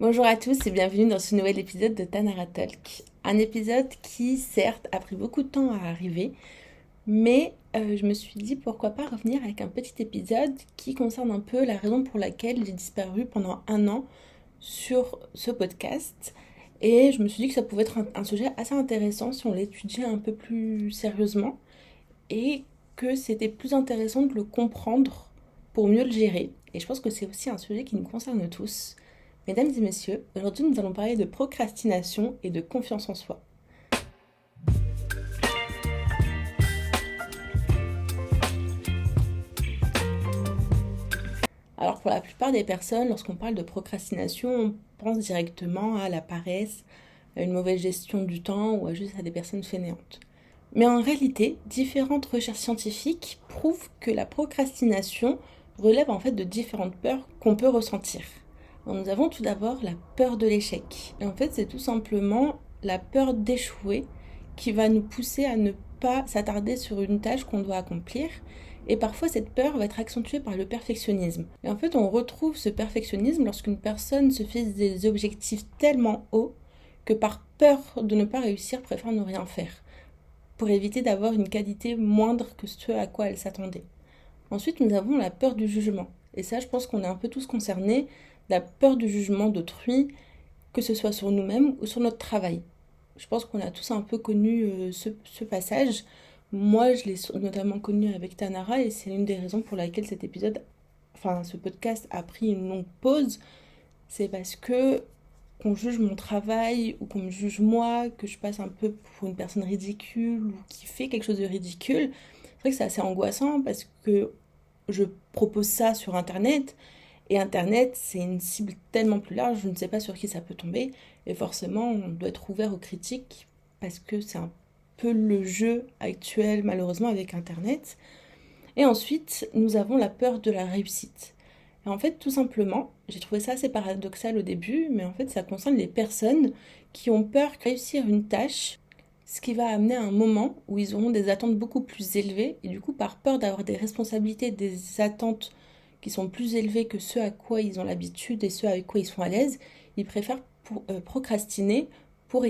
Bonjour à tous et bienvenue dans ce nouvel épisode de Tanara Talk. Un épisode qui, certes, a pris beaucoup de temps à arriver, mais je me suis dit pourquoi pas revenir avec un petit épisode qui concerne un peu la raison pour laquelle j'ai disparu pendant un an sur ce podcast. Et je me suis dit que ça pouvait être un sujet assez intéressant si on l'étudiait un peu plus sérieusement et que c'était plus intéressant de le comprendre pour mieux le gérer. Et je pense que c'est aussi un sujet qui nous concerne tous. Mesdames et messieurs, aujourd'hui nous allons parler de procrastination et de confiance en soi. Alors pour la plupart des personnes, lorsqu'on parle de procrastination, on pense directement à la paresse, à une mauvaise gestion du temps ou à juste à des personnes fainéantes. Mais en réalité, différentes recherches scientifiques prouvent que la procrastination relève en fait de différentes peurs qu'on peut ressentir. Alors, nous avons tout d'abord la peur de l'échec. Et en fait, c'est tout simplement la peur d'échouer qui va nous pousser à ne pas s'attarder sur une tâche qu'on doit accomplir. Et parfois, cette peur va être accentuée par le perfectionnisme. Et en fait, on retrouve ce perfectionnisme lorsqu'une personne se fixe des objectifs tellement hauts que par peur de ne pas réussir, préfère ne rien faire pour éviter d'avoir une qualité moindre que ce à quoi elle s'attendait. Ensuite, nous avons la peur du jugement. Et ça, je pense qu'on est un peu tous concernés, la peur du jugement d'autrui, que ce soit sur nous-mêmes ou sur notre travail. Je pense qu'on a tous un peu connu ce passage. Moi, je l'ai notamment connu avec Tanara et c'est l'une des raisons pour laquelle cet épisode, enfin ce podcast a pris une longue pause. C'est parce que qu'on juge mon travail ou qu'on me juge moi, que je passe un peu pour une personne ridicule ou qui fait quelque chose de ridicule, c'est vrai que c'est assez angoissant parce que je propose ça sur Internet et Internet, c'est une cible tellement plus large, je ne sais pas sur qui ça peut tomber et forcément, on doit être ouvert aux critiques parce que c'est un peu le jeu actuel malheureusement avec Internet. Et ensuite, nous avons la peur de la réussite. Et en fait, tout simplement, j'ai trouvé ça assez paradoxal au début, mais en fait, ça concerne les personnes qui ont peur de réussir une tâche, ce qui va amener à un moment où ils auront des attentes beaucoup plus élevées, et du coup, par peur d'avoir des responsabilités, des attentes qui sont plus élevées que ceux à quoi ils ont l'habitude et ceux avec quoi ils sont à l'aise, ils préfèrent procrastiner pour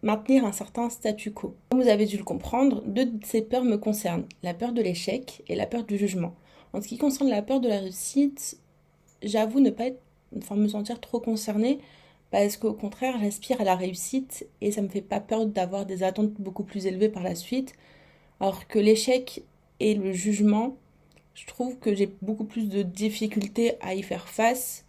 maintenir un certain statu quo. Comme vous avez dû le comprendre, deux de ces peurs me concernent, la peur de l'échec et la peur du jugement. En ce qui concerne la peur de la réussite, j'avoue ne pas être, enfin, me sentir trop concernée parce qu'au contraire, j'aspire à la réussite et ça me fait pas peur d'avoir des attentes beaucoup plus élevées par la suite. Alors que l'échec et le jugement, je trouve que j'ai beaucoup plus de difficultés à y faire face.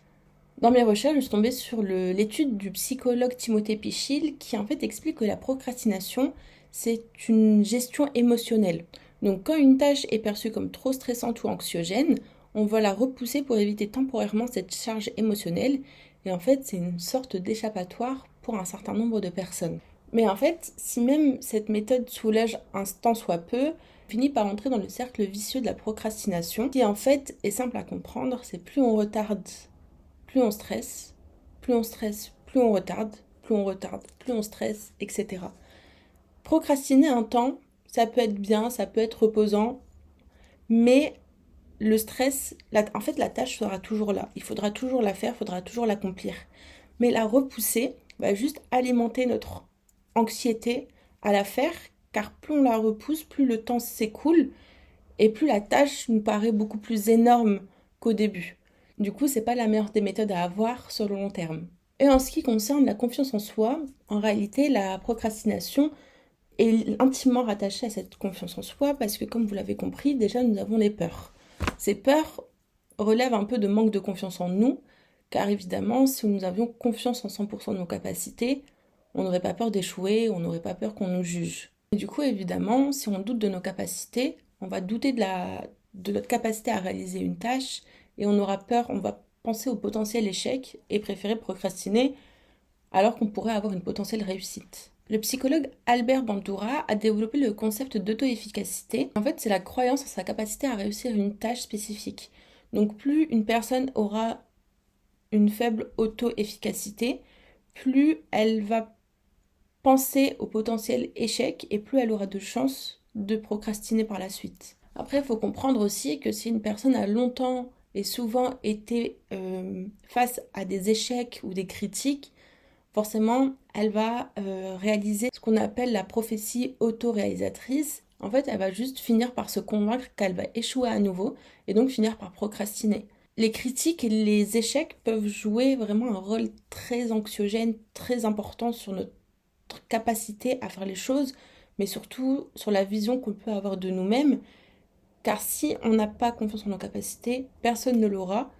Dans mes recherches, je suis tombée sur l'étude du psychologue Timothée Pichil qui en fait explique que la procrastination, c'est une gestion émotionnelle. Donc quand une tâche est perçue comme trop stressante ou anxiogène, on va la repousser pour éviter temporairement cette charge émotionnelle. Et en fait, c'est une sorte d'échappatoire pour un certain nombre de personnes. Mais en fait, si même cette méthode soulage un tant soit peu, on finit par entrer dans le cercle vicieux de la procrastination, qui en fait est simple à comprendre, c'est plus on retarde plus on stresse, plus on stresse, plus on retarde, plus on retarde, plus on stresse, etc. Procrastiner un temps, ça peut être bien, ça peut être reposant, mais le stress, en fait la tâche sera toujours là. Il faudra toujours la faire, il faudra toujours l'accomplir. Mais la repousser va juste alimenter notre anxiété à la faire, car plus on la repousse, plus le temps s'écoule et plus la tâche nous paraît beaucoup plus énorme qu'au début. Du coup, c'est pas la meilleure des méthodes à avoir sur le long terme. Et en ce qui concerne la confiance en soi, en réalité, la procrastination est intimement rattachée à cette confiance en soi parce que, comme vous l'avez compris, déjà nous avons les peurs. Ces peurs relèvent un peu de manque de confiance en nous, car évidemment, si nous avions confiance en 100% de nos capacités, on n'aurait pas peur d'échouer, on n'aurait pas peur qu'on nous juge. Et du coup, évidemment, si on doute de nos capacités, on va douter de notre capacité à réaliser une tâche et on aura peur, on va penser au potentiel échec et préférer procrastiner alors qu'on pourrait avoir une potentielle réussite. Le psychologue Albert Bandura a développé le concept d'auto-efficacité. En fait, c'est la croyance en sa capacité à réussir une tâche spécifique. Donc plus une personne aura une faible auto-efficacité, plus elle va penser au potentiel échec et plus elle aura de chances de procrastiner par la suite. Après, il faut comprendre aussi que si une personne a longtemps et souvent été face à des échecs ou des critiques, forcément, elle va réaliser ce qu'on appelle la prophétie autoréalisatrice. En fait, elle va juste finir par se convaincre qu'elle va échouer à nouveau et donc finir par procrastiner. Les critiques et les échecs peuvent jouer vraiment un rôle très anxiogène, très important sur notre capacité à faire les choses, mais surtout sur la vision qu'on peut avoir de nous-mêmes. Car si on n'a pas confiance en nos capacités, personne ne l'aura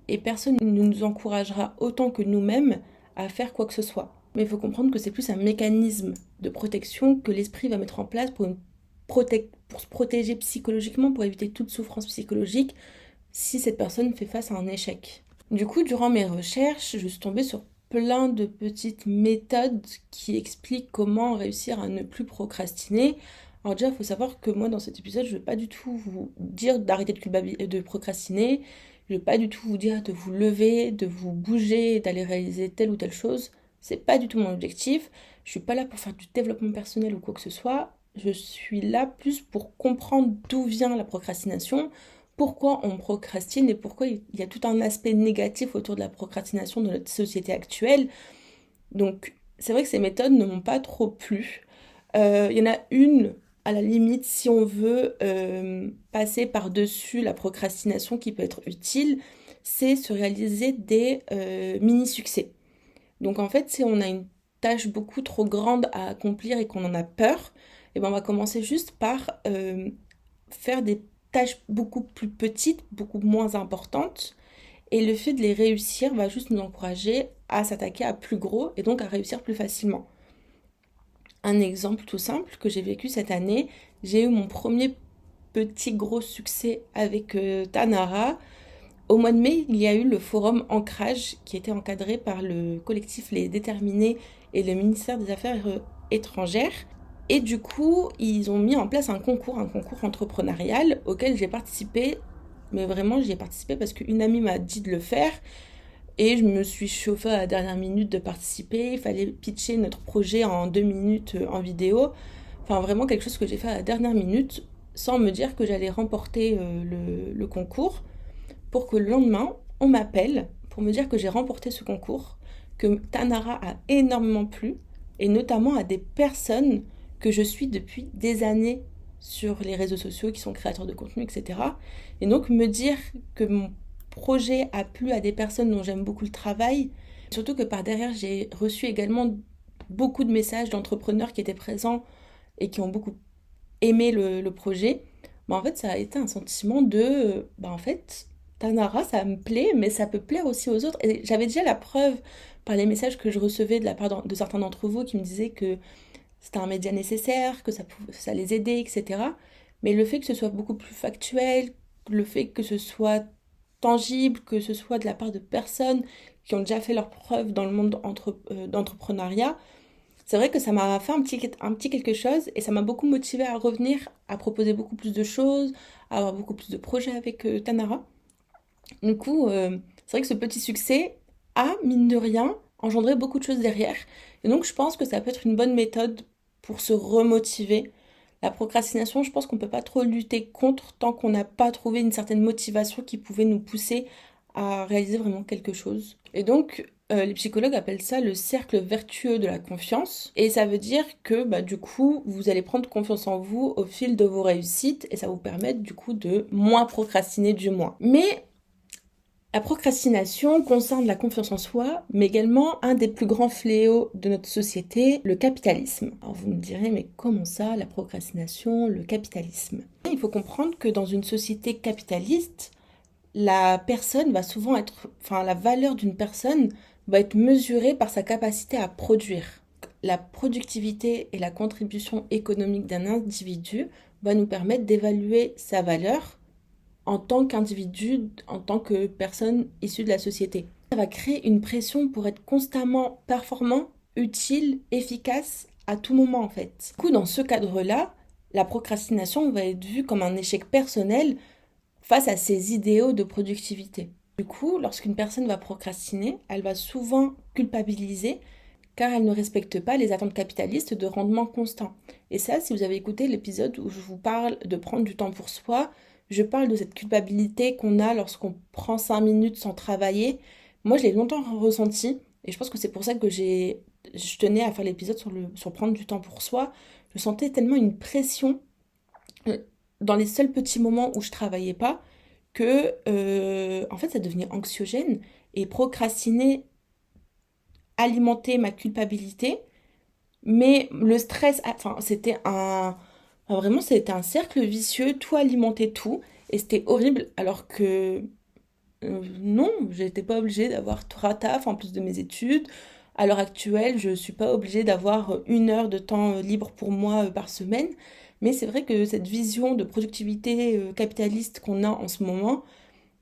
et personne ne nous encouragera autant que nous-mêmes à faire quoi que ce soit. Mais il faut comprendre que c'est plus un mécanisme de protection que l'esprit va mettre en place pour se protéger psychologiquement, pour éviter toute souffrance psychologique si cette personne fait face à un échec. Du coup, durant mes recherches, je suis tombée sur plein de petites méthodes qui expliquent comment réussir à ne plus procrastiner. Alors déjà, il faut savoir que moi, dans cet épisode, je ne vais pas du tout vous dire d'arrêter de procrastiner. Je ne vais pas du tout vous dire de vous lever, de vous bouger, d'aller réaliser telle ou telle chose. C'est pas du tout mon objectif. Je suis pas là pour faire du développement personnel ou quoi que ce soit. Je suis là plus pour comprendre d'où vient la procrastination, pourquoi on procrastine et pourquoi il y a tout un aspect négatif autour de la procrastination dans notre société actuelle. Donc, c'est vrai que ces méthodes ne m'ont pas trop plu. Il y en a une, à la limite, si on veut passer par-dessus la procrastination qui peut être utile, c'est se réaliser des mini-succès. Donc, en fait, si on a une tâche beaucoup trop grande à accomplir et qu'on en a peur, et ben on va commencer juste par faire des tâches beaucoup plus petites, beaucoup moins importantes. Et le fait de les réussir va juste nous encourager à s'attaquer à plus gros et donc à réussir plus facilement. Un exemple tout simple que j'ai vécu cette année, j'ai eu mon premier petit gros succès avec Tanara. Au mois de mai, il y a eu le forum Ancrage qui était encadré par le collectif Les Déterminés et le ministère des Affaires étrangères. Et du coup, ils ont mis en place un concours entrepreneurial auquel j'ai participé. Mais vraiment, j'y ai participé parce qu'une amie m'a dit de le faire. Et je me suis chauffée à la dernière minute de participer. Il fallait pitcher notre projet en 2 minutes en vidéo. Enfin, vraiment quelque chose que j'ai fait à la dernière minute sans me dire que j'allais remporter le concours. Pour que le lendemain, on m'appelle pour me dire que j'ai remporté ce concours, que Tanara a énormément plu, et notamment à des personnes que je suis depuis des années sur les réseaux sociaux, qui sont créateurs de contenu, etc. Et donc me dire que mon projet a plu à des personnes dont j'aime beaucoup le travail, surtout que par derrière, j'ai reçu également beaucoup de messages d'entrepreneurs qui étaient présents et qui ont beaucoup aimé le projet. En fait, ça a été un sentiment de, en fait, Tanara, ça me plaît, mais ça peut plaire aussi aux autres. Et j'avais déjà la preuve par les messages que je recevais de la part de certains d'entre vous qui me disaient que c'était un média nécessaire, que ça les aidait, etc. Mais le fait que ce soit beaucoup plus factuel, le fait que ce soit tangible, que ce soit de la part de personnes qui ont déjà fait leurs preuves dans le monde d'entrepreneuriat, c'est vrai que ça m'a fait un petit quelque chose et ça m'a beaucoup motivée à revenir, à proposer beaucoup plus de choses, à avoir beaucoup plus de projets avec Tanara. Du coup, c'est vrai que ce petit succès a, mine de rien, engendré beaucoup de choses derrière. Et donc, je pense que ça peut être une bonne méthode pour se remotiver. La procrastination, je pense qu'on ne peut pas trop lutter contre tant qu'on n'a pas trouvé une certaine motivation qui pouvait nous pousser à réaliser vraiment quelque chose. Et donc, les psychologues appellent ça le cercle vertueux de la confiance. Et ça veut dire que du coup, vous allez prendre confiance en vous au fil de vos réussites et ça va vous permettre du coup de moins procrastiner du moins. Mais la procrastination concerne la confiance en soi, mais également un des plus grands fléaux de notre société, le capitalisme. Alors vous me direz, mais comment ça, la procrastination, le capitalisme? Il faut comprendre que dans une société capitaliste, la valeur d'une personne va être mesurée par sa capacité à produire. La productivité et la contribution économique d'un individu va nous permettre d'évaluer sa valeur en tant qu'individu, en tant que personne issue de la société. Ça va créer une pression pour être constamment performant, utile, efficace à tout moment en fait. Du coup, dans ce cadre-là, la procrastination va être vue comme un échec personnel face à ses idéaux de productivité. Du coup, lorsqu'une personne va procrastiner, elle va souvent culpabiliser car elle ne respecte pas les attentes capitalistes de rendement constant. Et ça, si vous avez écouté l'épisode où je vous parle de prendre du temps pour soi, Je parle de cette culpabilité qu'on a lorsqu'on prend 5 minutes sans travailler. Moi, je l'ai longtemps ressenti et je pense que c'est pour ça que je tenais à faire l'épisode sur prendre du temps pour soi. Je sentais tellement une pression euh, dans les seuls petits moments où je travaillais pas que en fait ça devenait anxiogène et procrastiner alimentait ma culpabilité, mais le stress, enfin vraiment c'était un cercle vicieux, tout alimentait tout et c'était horrible alors que non, j'étais pas obligée d'avoir trois tafs en plus de mes études. À l'heure actuelle, je suis pas obligée d'avoir 1 heure de temps libre pour moi par semaine. Mais c'est vrai que cette vision de productivité capitaliste qu'on a en ce moment,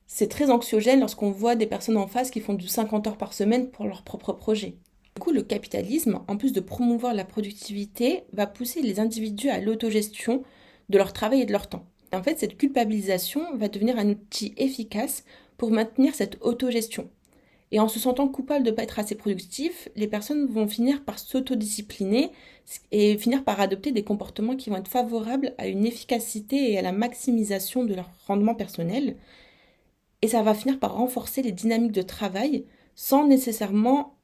c'est très anxiogène lorsqu'on voit des personnes en face qui font du 50 heures par semaine pour leur propre projet. Du coup, le capitalisme, en plus de promouvoir la productivité, va pousser les individus à l'autogestion de leur travail et de leur temps. En fait, cette culpabilisation va devenir un outil efficace pour maintenir cette autogestion. Et en se sentant coupable de ne pas être assez productif, les personnes vont finir par s'autodiscipliner et finir par adopter des comportements qui vont être favorables à une efficacité et à la maximisation de leur rendement personnel. Et ça va finir par renforcer les dynamiques de travail sans nécessairement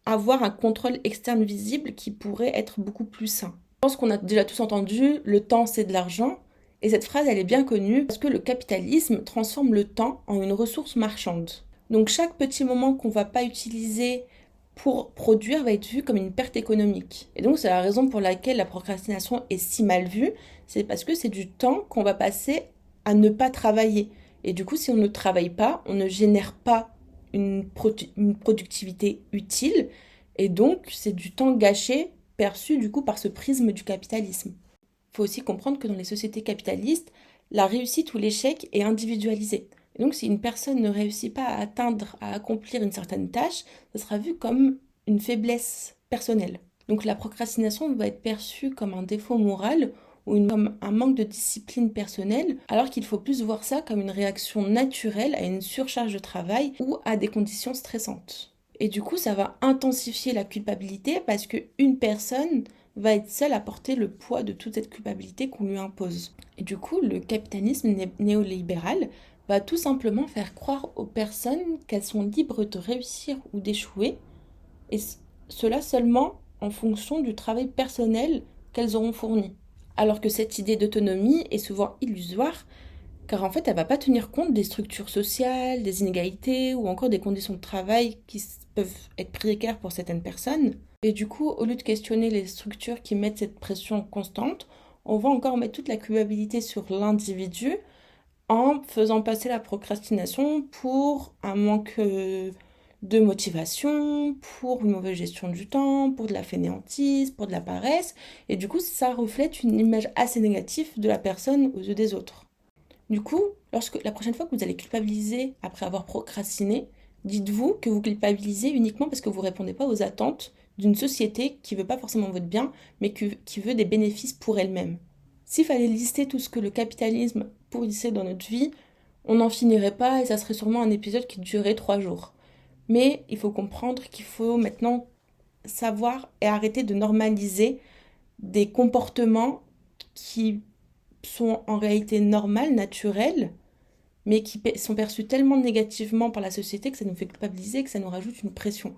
avoir un contrôle externe visible qui pourrait être beaucoup plus sain. Je pense qu'on a déjà tous entendu, le temps c'est de l'argent, et cette phrase elle est bien connue parce que le capitalisme transforme le temps en une ressource marchande. Donc chaque petit moment qu'on ne va pas utiliser pour produire va être vu comme une perte économique. Et donc c'est la raison pour laquelle la procrastination est si mal vue, c'est parce que c'est du temps qu'on va passer à ne pas travailler. Et du coup si on ne travaille pas, on ne génère pas une productivité utile, et donc c'est du temps gâché perçu du coup par ce prisme du capitalisme. Il faut aussi comprendre que dans les sociétés capitalistes, la réussite ou l'échec est individualisé. Et donc si une personne ne réussit pas à atteindre, à accomplir une certaine tâche, ça sera vu comme une faiblesse personnelle. Donc la procrastination va être perçue comme un défaut moral ou comme un manque de discipline personnelle, alors qu'il faut plus voir ça comme une réaction naturelle à une surcharge de travail ou à des conditions stressantes. Et du coup, ça va intensifier la culpabilité parce qu'une personne va être seule à porter le poids de toute cette culpabilité qu'on lui impose. Et du coup, le capitalisme néolibéral va tout simplement faire croire aux personnes qu'elles sont libres de réussir ou d'échouer, et cela seulement en fonction du travail personnel qu'elles auront fourni. Alors que cette idée d'autonomie est souvent illusoire, car en fait elle ne va pas tenir compte des structures sociales, des inégalités ou encore des conditions de travail qui peuvent être précaires pour certaines personnes. Et du coup, au lieu de questionner les structures qui mettent cette pression constante, on va encore mettre toute la culpabilité sur l'individu en faisant passer la procrastination pour un manque de motivation, pour une mauvaise gestion du temps, pour de la fainéantise, pour de la paresse. Et du coup, ça reflète une image assez négative de la personne aux yeux des autres. Du coup, la prochaine fois que vous allez culpabiliser après avoir procrastiné, dites-vous que vous culpabilisez uniquement parce que vous ne répondez pas aux attentes d'une société qui ne veut pas forcément votre bien, mais qui veut des bénéfices pour elle-même. S'il fallait lister tout ce que le capitalisme pourrissait dans notre vie, on n'en finirait pas et ça serait sûrement un épisode qui durerait 3 jours. Mais il faut comprendre qu'il faut maintenant savoir et arrêter de normaliser des comportements qui sont en réalité normaux, naturels, mais qui sont perçus tellement négativement par la société que ça nous fait culpabiliser, que ça nous rajoute une pression.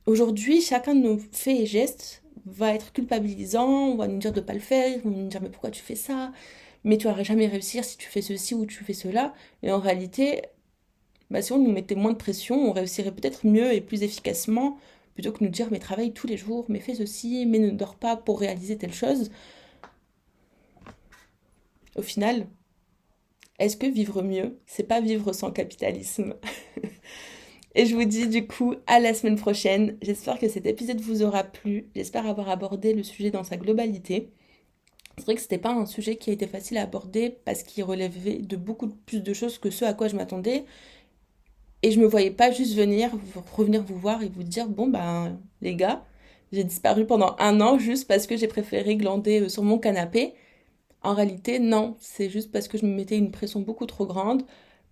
Aujourd'hui, chacun de nos faits et gestes va être culpabilisant, on va nous dire de ne pas le faire, on va nous dire mais pourquoi tu fais ça, mais tu n'auras jamais réussir si tu fais ceci ou tu fais cela. Et en réalité, si on nous mettait moins de pression, on réussirait peut-être mieux et plus efficacement, plutôt que de nous dire mais travaille tous les jours, mais fais ceci, mais ne dors pas pour réaliser telle chose. Au final, est-ce que vivre mieux, c'est pas vivre sans capitalisme? Et je vous dis du coup à la semaine prochaine. J'espère que cet épisode vous aura plu. J'espère avoir abordé le sujet dans sa globalité. C'est vrai que c'était pas un sujet qui a été facile à aborder parce qu'il relevait de beaucoup plus de choses que ce à quoi je m'attendais. Et je me voyais pas juste revenir vous voir et vous dire bon ben les gars, j'ai disparu pendant 1 an juste parce que j'ai préféré glander sur mon canapé. En réalité, non, c'est juste parce que je me mettais une pression beaucoup trop grande,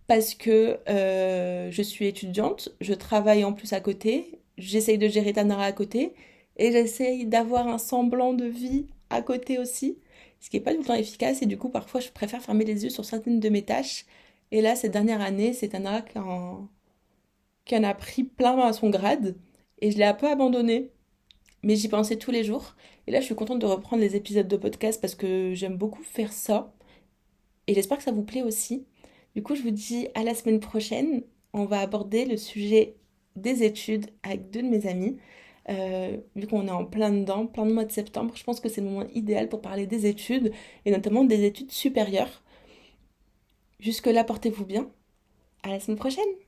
parce que je suis étudiante, je travaille en plus à côté, j'essaye de gérer Tanara à côté, et j'essaye d'avoir un semblant de vie à côté aussi. ce qui n'est pas tout le temps efficace. Et du coup, parfois, je préfère fermer les yeux sur certaines de mes tâches. Et là, cette dernière année, c'est Tana qui en a pris plein à son grade. Et je l'ai un peu abandonné. Mais j'y pensais tous les jours. Et là, je suis contente de reprendre les épisodes de podcast parce que j'aime beaucoup faire ça. Et j'espère que ça vous plaît aussi. Du coup, je vous dis à la semaine prochaine. On va aborder le sujet des études avec deux de mes amis. Vu qu'on est en plein dedans, plein de mois de septembre, je pense que c'est le moment idéal pour parler des études et notamment des études supérieures. Jusque-là, portez-vous bien. À la semaine prochaine!